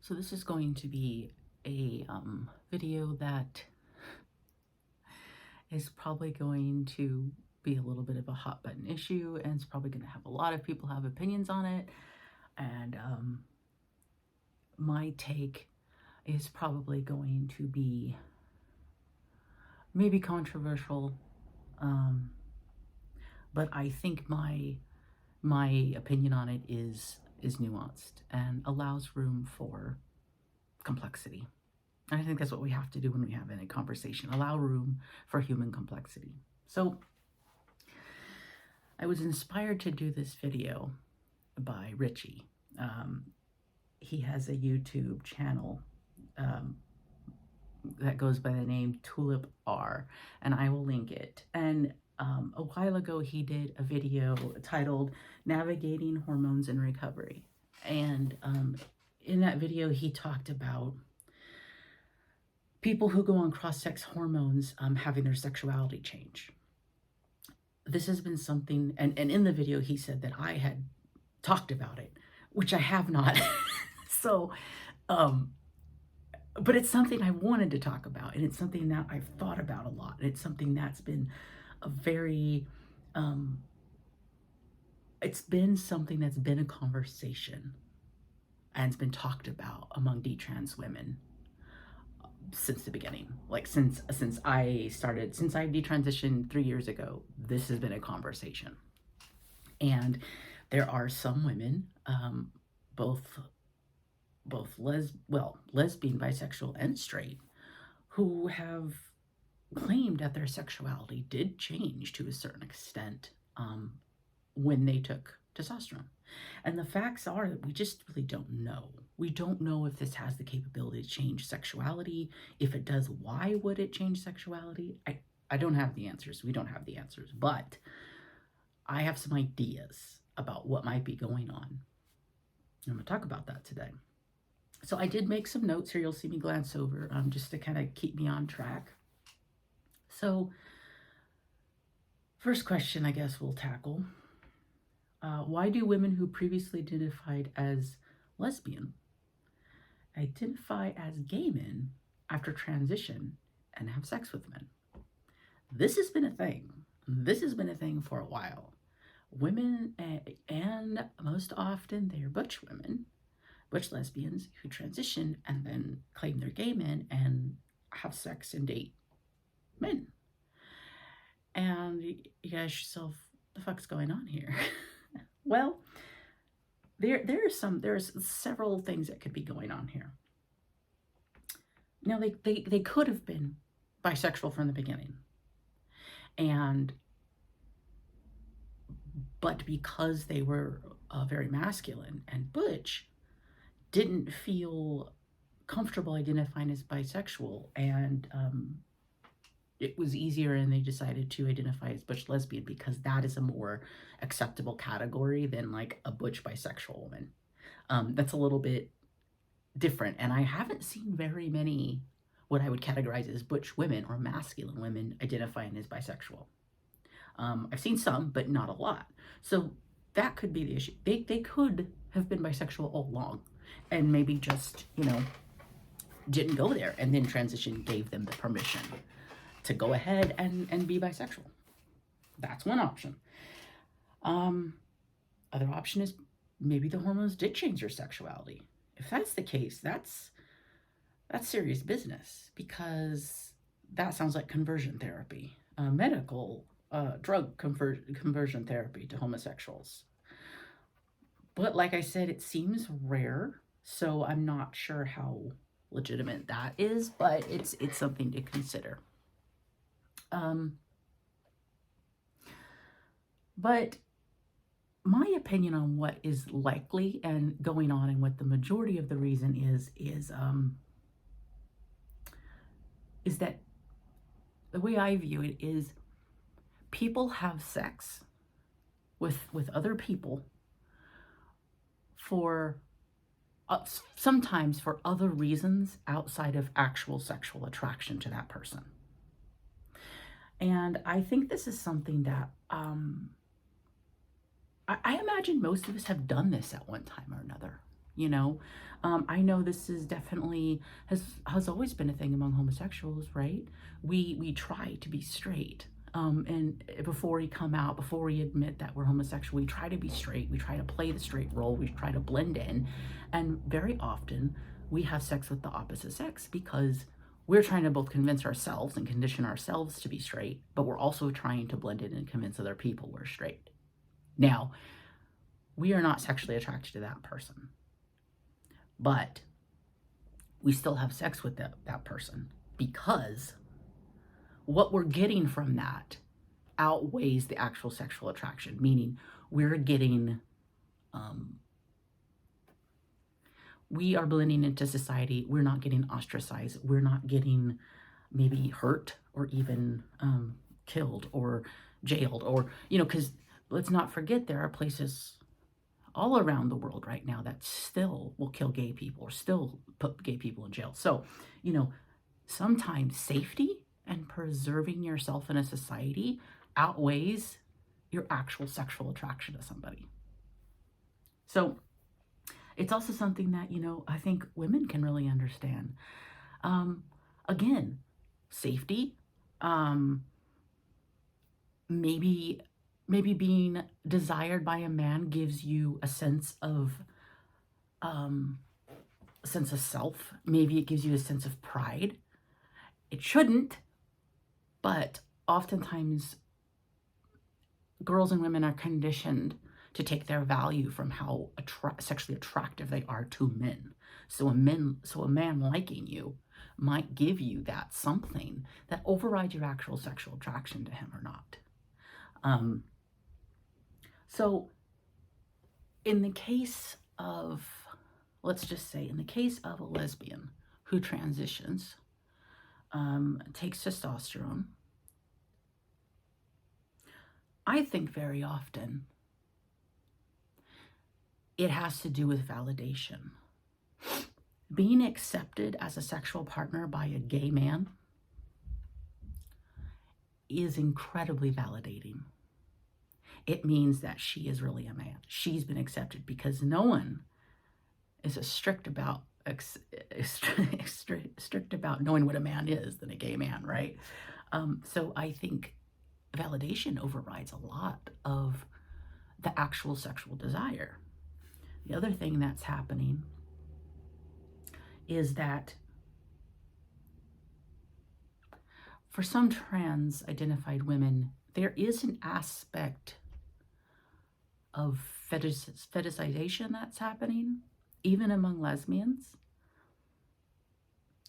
So this is going to be a video that is probably going to be a little bit of a hot button issue, and it's probably going to have a lot of people have opinions on it. And my take is probably going to be maybe controversial, but I think my opinion on it is nuanced and allows room for complexity. And I think that's what we have to do when we have any conversation, allow room for human complexity. So I was inspired to do this video by Richie. He has a YouTube channel that goes by the name Tulip R, and I will link it. And a while ago, he did a video titled Navigating Hormones in Recovery. And in that video, he talked about people who go on cross-sex hormones having their sexuality change. This has been something, and in the video, he said that I had talked about it, which I have not. So, but it's something I wanted to talk about, and it's something that I've thought about a lot. And it's something that's been a very, it's been something that's been a conversation and it's been talked about among detrans women since the beginning. Like since I detransitioned 3 years ago, this has been a conversation. And there are some women, both lesbian, bisexual, and straight, who have claimed that their sexuality did change to a certain extent when they took testosterone. And the facts are that we just really don't know. We don't know if this has the capability to change sexuality. If it does, why would it change sexuality? I don't have the answers. We don't have the answers. But I have some ideas about what might be going on. I'm going to talk about that today. So I did make some notes here. You'll see me glance over just to kind of keep me on track. So first question I guess we'll tackle. Why do women who previously identified as lesbian identify as gay men after transition and have sex with men? This has been a thing. This has been a thing for a while. Women, and most often they're butch women, butch lesbians who transition and then claim they're gay men and have sex and date men. And you ask yourself, the fuck's going on here? Well, there's several things that could be going on here. Now, they could have been bisexual from the beginning, but because they were very masculine and butch, didn't feel comfortable identifying as bisexual, and it was easier, and they decided to identify as butch lesbian because that is a more acceptable category than like a butch bisexual woman. That's a little bit different, and I haven't seen very many what I would categorize as butch women or masculine women identifying as bisexual. I've seen some, but not a lot. So that could be the issue. They could have been bisexual all along and maybe just, didn't go there, and then transition gave them the permission to go ahead and be bisexual. That's one option. Other option is maybe the hormones did change their sexuality. If that's the case, that's serious business, because that sounds like conversion therapy, medical drug conversion therapy to homosexuals. But like I said, it seems rare, so I'm not sure how legitimate that is, but it's something to consider. But my opinion on what is likely and going on, and what the majority of the reason is that the way I view it is people have sex with other people for sometimes for other reasons outside of actual sexual attraction to that person. And I think this is something that I imagine most of us have done this at one time or another. I know this is definitely has always been a thing among homosexuals, right? We try to be straight. And before we come out, before we admit that we're homosexual, we try to be straight. We try to play the straight role. We try to blend in. And very often we have sex with the opposite sex because we're trying to both convince ourselves and condition ourselves to be straight, but we're also trying to blend in and convince other people we're straight. Now, we are not sexually attracted to that person, but we still have sex with that person because what we're getting from that outweighs the actual sexual attraction, meaning we're getting, we are blending into society. We're not getting ostracized. We're not getting maybe hurt or even killed or jailed or, because let's not forget there are places all around the world right now that still will kill gay people or still put gay people in jail. So, sometimes safety and preserving yourself in a society outweighs your actual sexual attraction to somebody. So it's also something that, I think women can really understand. Again, safety, maybe being desired by a man gives you a sense of self. Maybe it gives you a sense of pride. It shouldn't, but oftentimes girls and women are conditioned to take their value from how sexually attractive they are to men. So a man liking you might give you that something that overrides your actual sexual attraction to him or not. So in the case of, let's just say, in the case of a lesbian who transitions, takes testosterone, I think very often it has to do with validation. Being accepted as a sexual partner by a gay man is incredibly validating. It means that she is really a man. She's been accepted because no one is as strict about knowing what a man is than a gay man, right? So I think validation overrides a lot of the actual sexual desire. The other thing that's happening is that for some trans-identified women, there is an aspect of fetishization that's happening, even among lesbians.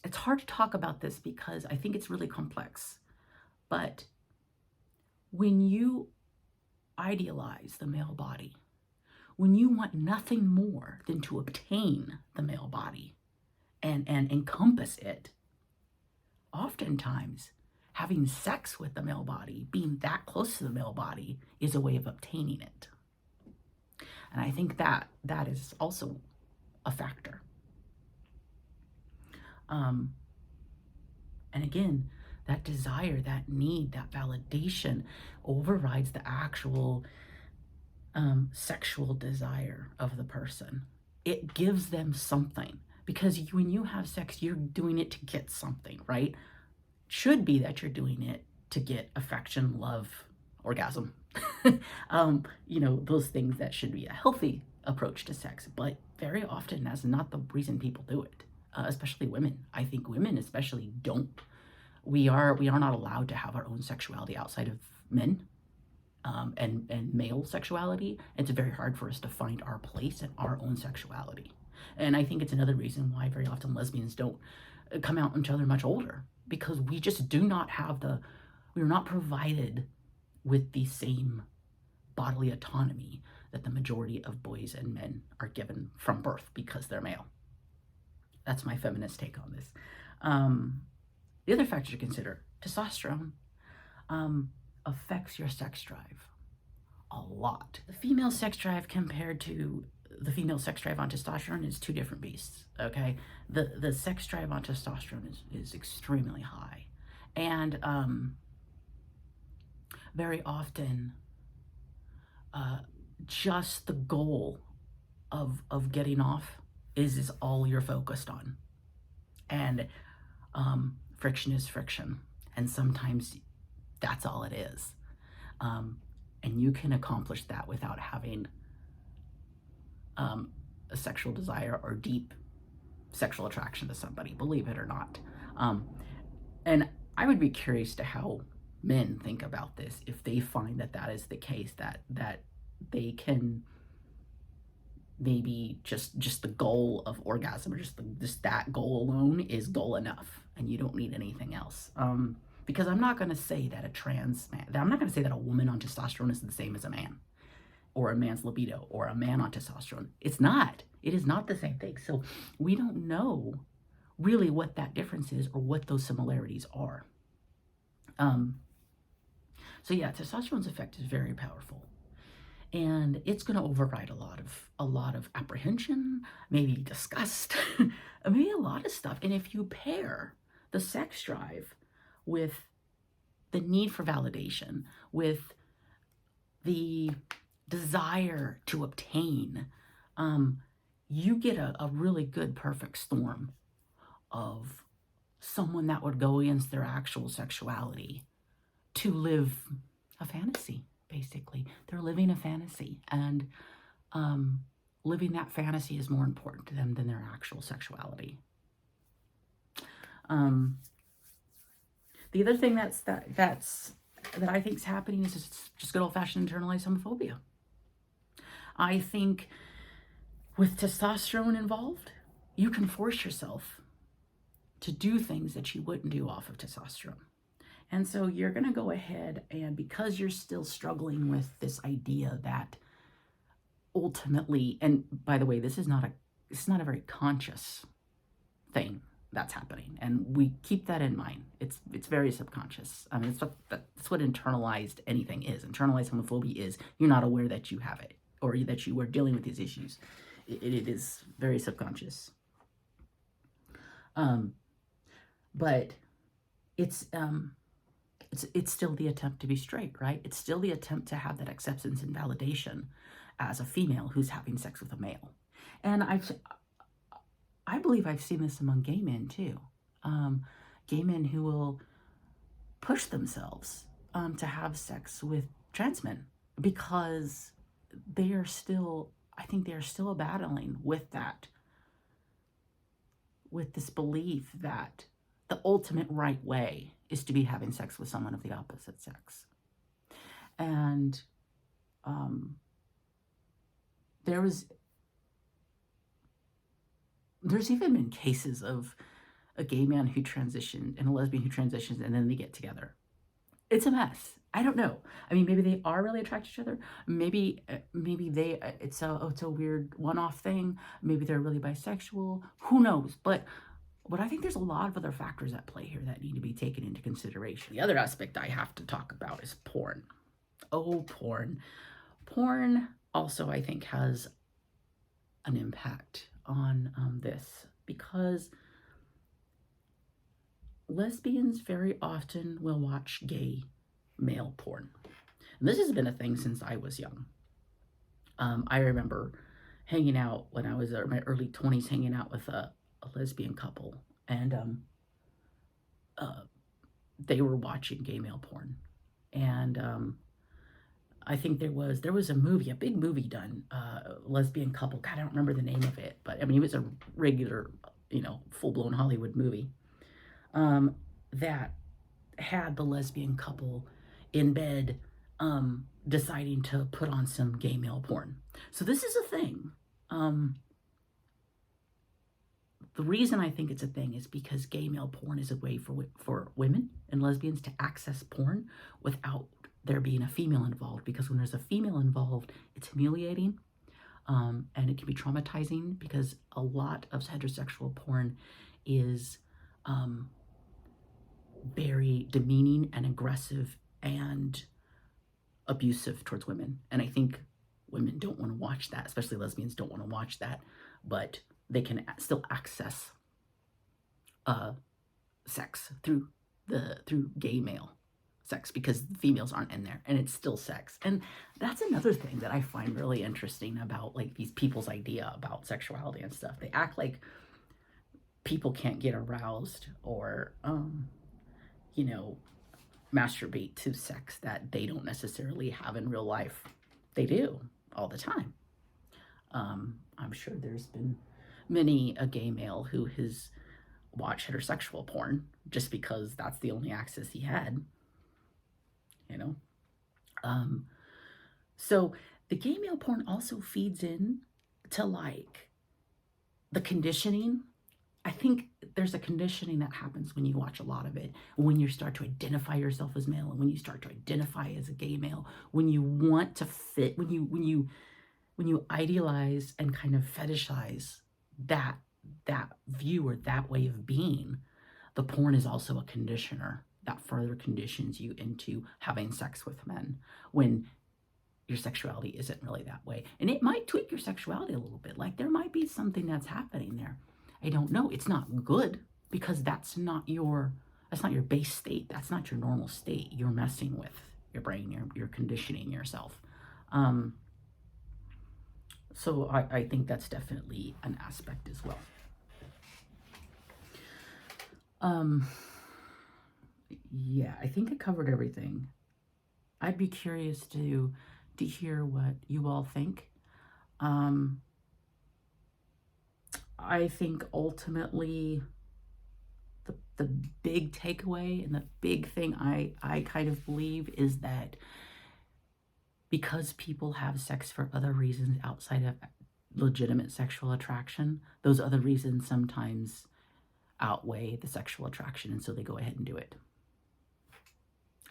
It's hard to talk about this because I think it's really complex. But when you idealize the male body, when you want nothing more than to obtain the male body and encompass it, oftentimes having sex with the male body, being that close to the male body, is a way of obtaining it. And I think that is also a factor. And again, that desire, that need, that validation overrides the actual sexual desire of the person. It gives them something, because when you have sex, you're doing it to get something, right? It should be that you're doing it to get affection, love, orgasm. Those things that should be a healthy approach to sex, but very often that's not the reason people do it, especially women. I think women especially don't. We are not allowed to have our own sexuality outside of men, and male sexuality. It's very hard for us to find our place in our own sexuality. And I think it's another reason why very often lesbians don't come out until they're much older, because we just do not have we're not provided with the same bodily autonomy that the majority of boys and men are given from birth because they're male. That's my feminist take on this. The other factor to consider, testosterone affects your sex drive a lot. The female sex drive compared to the female sex drive on testosterone is two different beasts, okay? The sex drive on testosterone is extremely high. And very often, just the goal of getting off is all you're focused on. And friction is friction. And sometimes that's all it is. And you can accomplish that without having a sexual desire or deep sexual attraction to somebody, believe it or not. And I would be curious to how men think about this, if they find that that is the case, that they can maybe just the goal of orgasm, or just that goal alone is goal enough, and you don't need anything else. Because I'm not going to say that a trans man, I'm not going to say that a woman on testosterone is the same as a man, or a man's libido, or a man on testosterone. It's not. It is not the same thing. So we don't know really what that difference is or what those similarities are. So yeah, testosterone's effect is very powerful, and it's going to override a lot of apprehension, maybe disgust, maybe a lot of stuff. And if you pair the sex drive with the need for validation, with the desire to obtain, you get a really good perfect storm of someone that would go against their actual sexuality to live a fantasy. Basically, they're living a fantasy, and living that fantasy is more important to them than their actual sexuality. The other thing that I think is happening is just good old-fashioned internalized homophobia. I think with testosterone involved, you can force yourself to do things that you wouldn't do off of testosterone. And so you're going to go ahead, and because you're still struggling with this idea that ultimately, and by the way, this is not a very conscious thing that's happening, and we keep that in mind. It's very subconscious. I mean, that's what internalized anything is. Internalized homophobia is you're not aware that you have it, or that you are dealing with these issues. It is very subconscious. But it's still the attempt to be straight, right? It's still the attempt to have that acceptance and validation as a female who's having sex with a male. And I believe I've seen this among gay men too. Gay men who will push themselves to have sex with trans men because they are still, I think they are still battling with that, with this belief that the ultimate right way is to be having sex with someone of the opposite sex. And there's even been cases of a gay man who transitioned and a lesbian who transitions, and then they get together. It's a mess. I don't know. I mean, maybe they are really attracted to each other. Maybe they, it's a weird one-off thing. Maybe they're really bisexual. Who knows? But I think there's a lot of other factors at play here that need to be taken into consideration. The other aspect I have to talk about is porn. Oh, porn. Porn also, I think, has an impact on this, because lesbians very often will watch gay male porn. And this has been a thing since I was young. I remember hanging out when I was in my early 20s, hanging out with a lesbian couple, and they were watching gay male porn. And I think there was a movie, a big movie done, lesbian couple. God, I don't remember the name of it, but I mean, it was a regular, full-blown Hollywood movie that had the lesbian couple in bed deciding to put on some gay male porn. So this is a thing. The reason I think it's a thing is because gay male porn is a way for women and lesbians to access porn without there being a female involved. Because when there's a female involved, it's humiliating, and it can be traumatizing, because a lot of heterosexual porn is very demeaning and aggressive and abusive towards women. And I think women don't want to watch that, especially lesbians don't want to watch that, but they can still access sex through gay male sex because the females aren't in there and it's still sex. And that's another thing that I find really interesting about like these people's idea about sexuality and stuff. They act like people can't get aroused or, you know, masturbate to sex that they don't necessarily have in real life. They do all the time. I'm sure there's been many a gay male who has watched heterosexual porn just because that's the only access he had, you know. Um, so the gay male porn also feeds in to like the conditioning. I think there's a conditioning that happens when you watch a lot of it, when you start to identify yourself as male, and when you start to identify as a gay male, when you want to fit, when you idealize and kind of fetishize that that view or that way of being. The porn is also a conditioner that further conditions you into having sex with men when your sexuality isn't really that way. And it might tweak your sexuality a little bit. Like there might be something that's happening there. I don't know. It's not good because that's not your base state. That's not your normal state. You're messing with your brain. You're conditioning yourself. So I think that's definitely an aspect as well. Yeah, I think I covered everything. I'd be curious to hear what you all think. Um, I think ultimately the big takeaway and the big thing I kind of believe is that because people have sex for other reasons outside of legitimate sexual attraction, those other reasons sometimes outweigh the sexual attraction, and so they go ahead and do it.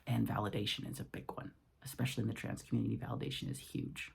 And validation is a big one, especially in the trans community. Validation is huge.